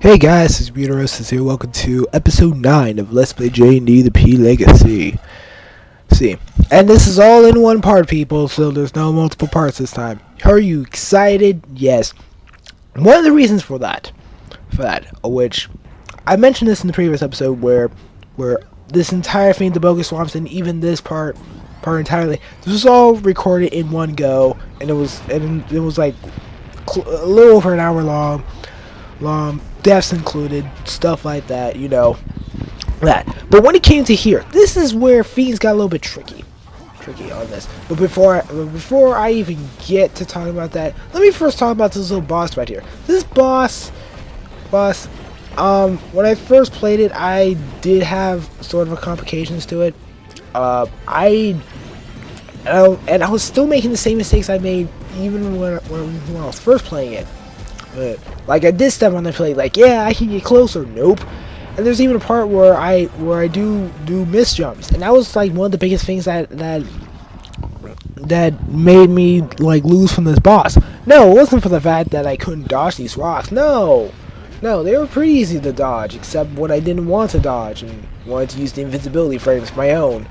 Hey guys, this is COMPUTEROSIS here. Welcome to episode 9 of Let's Play J&D the P Legacy. See, and this is all in one part, people, so there's no multiple parts this time. Are you excited? Yes. One of the reasons for that, which I mentioned this in the previous episode, where this entire thing, the bogus swamps, and even this part entirely, this was all recorded in one go, and it was like a little over an hour long, deaths included, stuff like that, you know, that. But when it came to here, this is where things got a little bit tricky on this. But before I even get to talking about that, let me first talk about this little boss right here. This boss, when I first played it, I did have sort of a complications to it. I was still making the same mistakes I made even when I was first playing it. Like, I did step on the plate, like, yeah, I can get closer. Nope. And there's even a part where I do miss jumps, and that was like one of the biggest things that made me like lose from this boss. No, it wasn't for the fact that I couldn't dodge these rocks. No, they were pretty easy to dodge, except when I didn't want to dodge and wanted to use the invisibility frames, my own.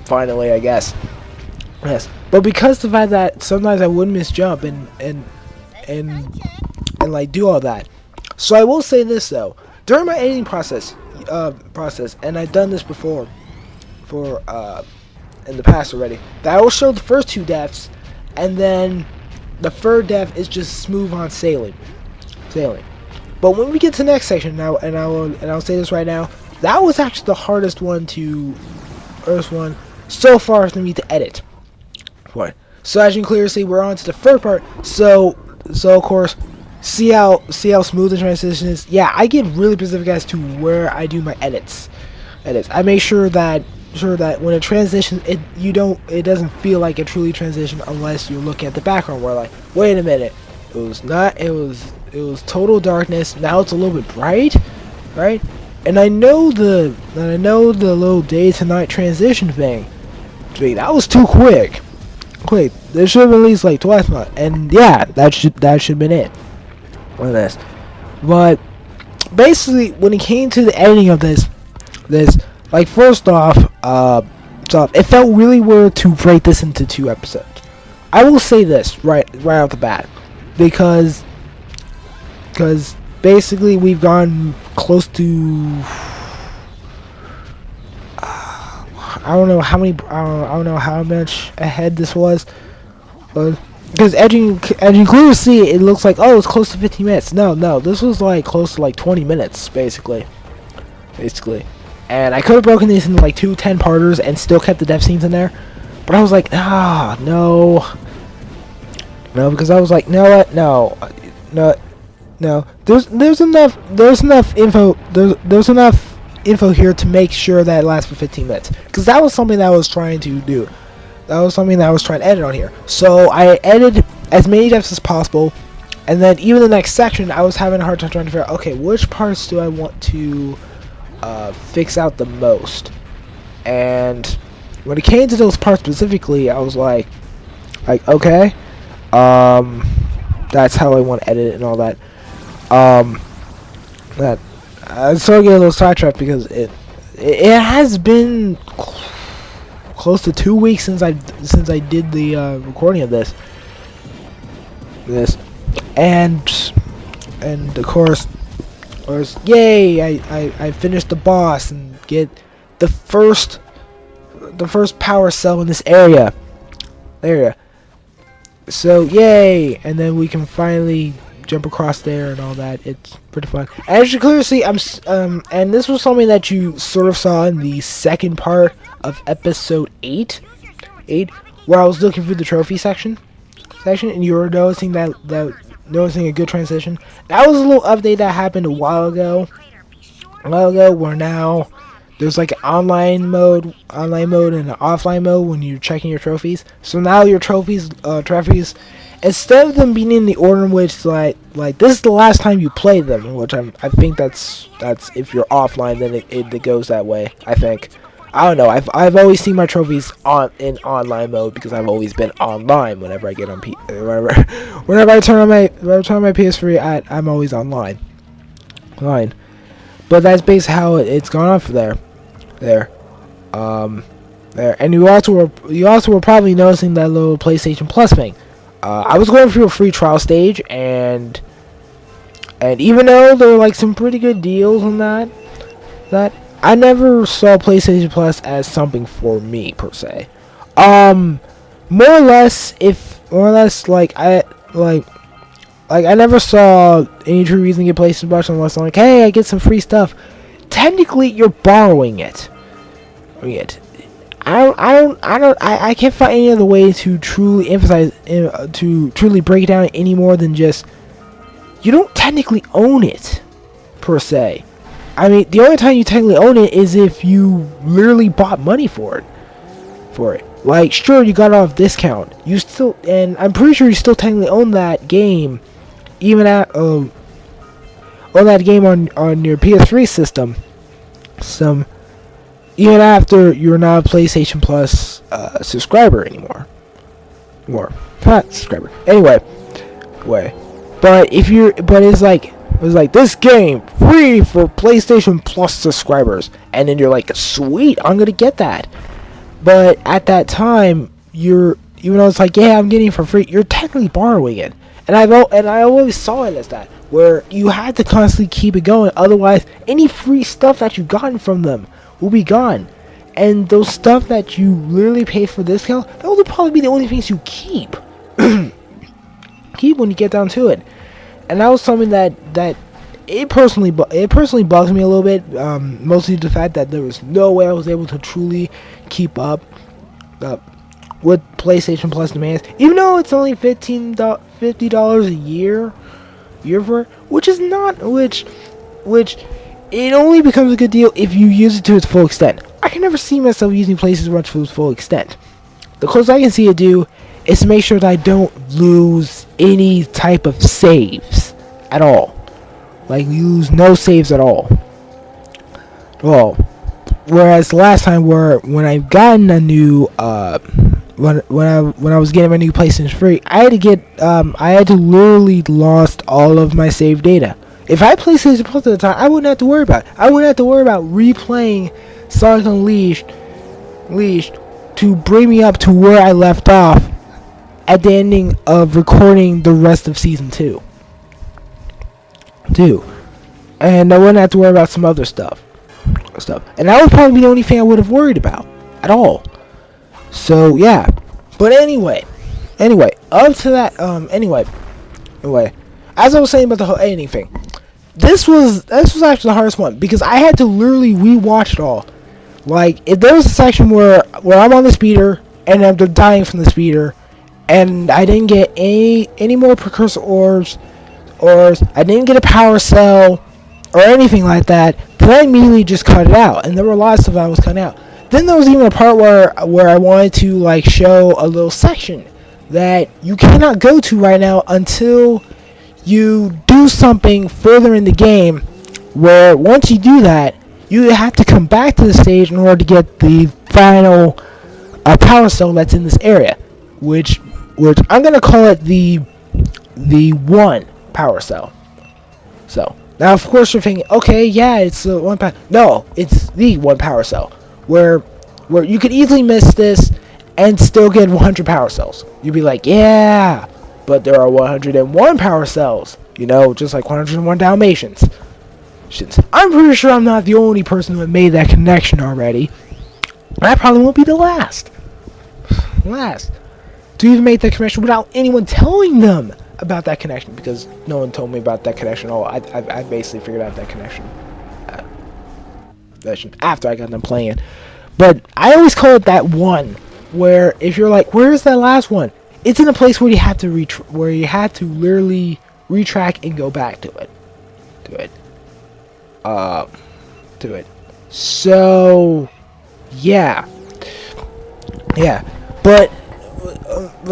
Finally, I guess. Yes, but because of the fact that sometimes I would miss jump and like do all that. So I will say this though, during my editing process, and I've done this before, in the past already, that I will show the first two deaths, and then the third death is just smooth on sailing. But when we get to the next section now, and I'll say this right now, that was actually the hardest one so far for me to edit. Right. So as you can clearly see, we're on to the third part. So of course, see how smooth the transition is. Yeah, I get really specific as to where I do my edits. I make sure that when it transitions, it doesn't feel like a truly transition unless you're looking at the background. Where like, wait a minute, it was total darkness. Now it's a little bit bright, right? And I know the little day to night transition thing. That was too quick. There should have been at least like twice more, and yeah, that should have been it on this. But basically, when it came to the editing of this, like, first off, it felt really weird to break this into 2 episodes. I will say this right off the bat, because basically we've gone close to, I don't know how much ahead this was, because as you can clearly see, it looks like, oh, it's close to 15 minutes. No, this was like close to like 20 minutes, basically. And I could have broken these into like 2 10-parters and still kept the death scenes in there, but I was like, no, because I was like, you know what, no. There's enough info here to make sure that it lasts for 15 minutes, because that was something that I was trying to do. That was something that I was trying to edit on here. So I edited as many deaths as possible, and then even the next section, I was having a hard time trying to figure out, okay, which parts do I want to fix out the most? And when it came to those parts specifically, I was like, okay, that's how I want to edit it and all that. That I started getting a little sidetracked because it has been close to 2 weeks since I did the recording of this, and of course, yay! I finished the boss and get the first power cell in this area. So yay! And then we can finally jump across there and all that. It's pretty fun. As you clearly see, and this was something that you sort of saw in the second part of episode 8, where I was looking through the trophy section, and you were noticing noticing a good transition. That was a little update that happened a while ago, where now there's like an online mode and an offline mode when you're checking your trophies. So now your trophies, instead of them being in the order in which like this is the last time you play them, which I think that's if you're offline, then it goes that way, I think. I don't know. I've always seen my trophies in online mode because I've always been online whenever I get on whenever I turn on my PS3. I'm always online. But that's basically how it's gone on for there. And you also were probably noticing that little PlayStation Plus thing. I was going through a free trial stage, and even though there were like some pretty good deals on that I never saw PlayStation Plus as something for me per se. More or less, like I never saw any true reason to get PlayStation Plus unless I'm like, hey, I get some free stuff. Technically, you're borrowing it. I can't find any other way to truly emphasize, to truly break it down any more than just, you don't technically own it, per se. I mean, the only time you technically own it is if you literally bought money for it. Like, sure, you got it off discount. You still, and I'm pretty sure you still technically own that game, even at, own that game on your PS3 system. Even after you're not a PlayStation Plus subscriber anymore. Not subscriber. Anyway. But it's like this game free for PlayStation Plus subscribers, and then you're like, sweet, I'm gonna get that. But at that time, even though it's like, yeah, I'm getting it for free, you're technically borrowing it. And I always saw it as that, where you had to constantly keep it going, otherwise any free stuff that you gotten from them will be gone. And those stuff that you literally pay for discount, that will probably be the only things you keep. Keep when you get down to it. And that was something that it personally bugs me a little bit, mostly the fact that there was no way I was able to truly keep up with PlayStation Plus demands, even though it's only $50 a year for it, which it only becomes a good deal if you use it to its full extent. I can never see myself using PlayStation Plus to its full extent. The closest I can see it do is to make sure that I don't lose any type of saves at all. Like, lose no saves at all. Well, whereas the last time when I've gotten a new when I was getting my new PlayStation 3, I had to literally lost all of my save data. If I had PlayStation Plus at the time, I wouldn't have to worry about it. I wouldn't have to worry about replaying Sonic Unleashed to bring me up to where I left off at the ending of recording the rest of Season 2. And I wouldn't have to worry about some other stuff. And that would probably be the only thing I would have worried about at all. So, yeah. But anyway, up to that, anyway, as I was saying about the whole editing thing, this was actually the hardest one, because I had to literally rewatch it all. Like, if there was a section where I'm on the speeder and I'm dying from the speeder, and I didn't get any more precursor orbs, or I didn't get a power cell or anything like that, then I immediately just cut it out. And there were a lot of stuff I was cutting out. Then there was even a part where I wanted to like show a little section that you cannot go to right now until you do something further in the game, where once you do that, you have to come back to the stage in order to get the final power cell that's in this area, which I'm gonna call it the one power cell. So now, of course, you're thinking, okay, yeah, it's the one power. No, it's the one power cell, where you could easily miss this and still get 100 power cells. You'd be like, yeah, but there are 101 power cells, just like 101 Dalmatians. I'm pretty sure I'm not the only person who made that connection already. I probably won't be the last to even make that connection without anyone telling them about that connection, because no one told me about that connection at all. I basically figured out that connection after I got done playing it. But I always call it that one, where if you're like, where's that last one? It's in a place where you have to literally retrack and go back to it. So, yeah. But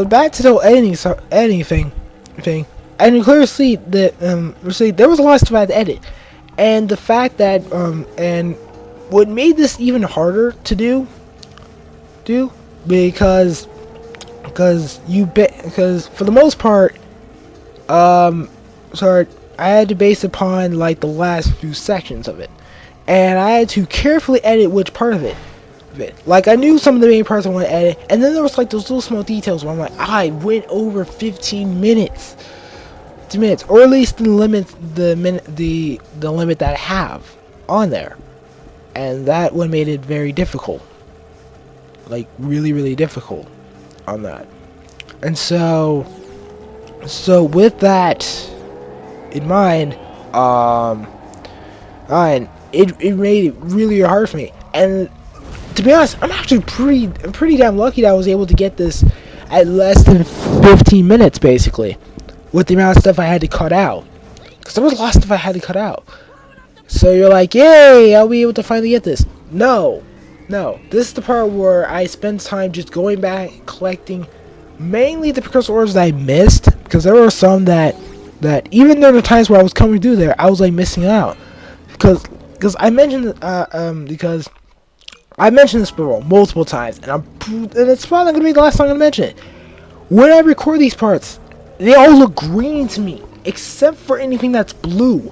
back to the editing thing. I can clearly see that there was a lot of stuff I had to edit, and the fact that what made this even harder to do because for the most part, sorry, I had to base upon like the last few sections of it, and I had to carefully edit which part of it. Like, I knew some of the main parts I want to edit, and then there was like those little small details where I'm like, I went over 15 minutes, or at least the limit that I have on there, and that one made it very difficult, like really difficult on that. And so with that in mind, it made it really hard for me. And to be honest, I'm actually pretty damn lucky that I was able to get this at less than 15 minutes, basically, with the amount of stuff I had to cut out. Because there was a lot of stuff I had to cut out. So you're like, yay, I'll be able to finally get this. No. This is the part where I spend time just going back, collecting mainly the precursor orders that I missed. Because there were some that even during the times where I was coming through there, I was like missing out. Because I mentioned this before multiple times, and it's probably not gonna be the last time I'm gonna mention it. When I record these parts, they all look green to me, except for anything that's blue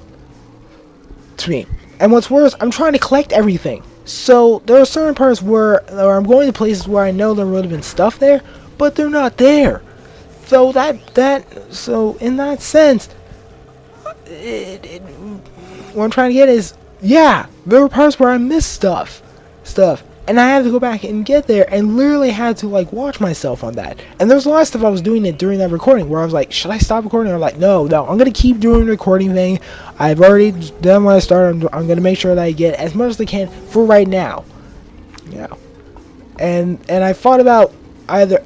to me. And what's worse, I'm trying to collect everything. So there are certain parts where I'm going to places where I know there would have been stuff there, but they're not there. So so in that sense, what I'm trying to get is, yeah, there were parts where I missed stuff, and I had to go back and get there, and literally had to like watch myself on that. And there's a lot of stuff I was doing it during that recording where I was like, should I stop recording? I'm like, no, I'm gonna keep doing the recording thing. I've already done what I started. I'm gonna make sure that I get as much as I can for right now. Yeah. And I thought about either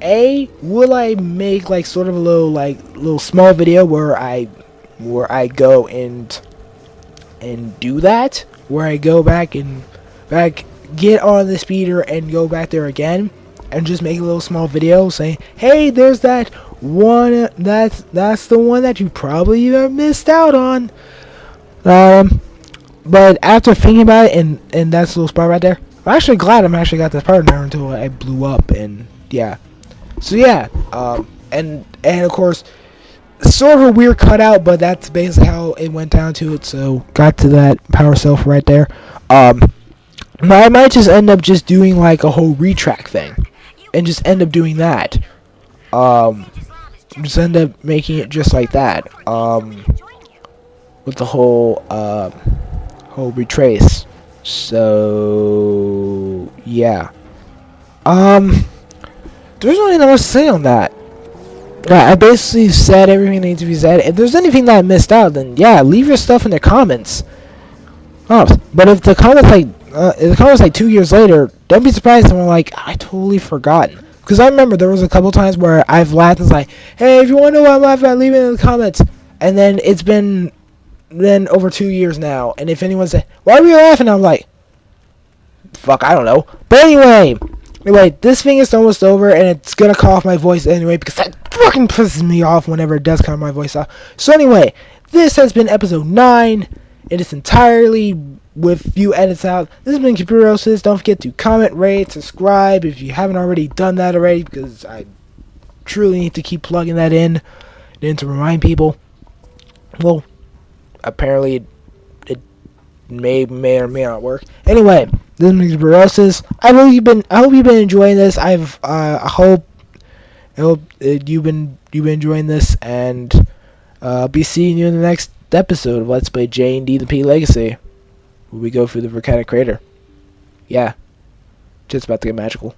will I make like sort of a little small video where I go and do that, where I go back get on the speeder and go back there again and just make a little small video saying, hey, there's that one, that's the one that you probably missed out on. But after thinking about it, and that's the little spot right there, I'm actually glad I'm actually got this part there until I blew up. And yeah, so yeah, and of course, sort of a weird cutout, but that's basically how it went down to it. So got to that power self right there. I might just end up just doing like a whole retrack thing, and just end up doing that. Just end up making it just like that. With the whole retrace. So yeah. There's not enough to say on that. I basically said everything that needs to be said. If there's anything that I missed out, then yeah, leave your stuff in the comments. But if the comments like 2 years later, don't be surprised if I'm like, I totally forgotten. Because I remember there was a couple times where I've laughed and was like, hey, if you want to know what I'm laughing at, leave it in the comments. And then it's been over 2 years now. And if anyone said, why are you laughing? I'm like, fuck, I don't know. But anyway, this thing is almost over, and it's gonna cut off my voice anyway, because that fucking pisses me off whenever it does cut my voice off. So anyway, this has been episode 9. It is entirely with few edits out. This has been COMPUTEROSIS. Don't forget to comment, rate, subscribe if you haven't already done that already, because I truly need to keep plugging that in to remind people. Well, apparently it may or may not work. Anyway, this is COMPUTEROSIS. I hope you've been enjoying this. I hope you've been enjoying this, and I'll be seeing you in the next episode of Let's Play J&D the P Legacy, where we go through the volcanic crater. Yeah, just about to get magical.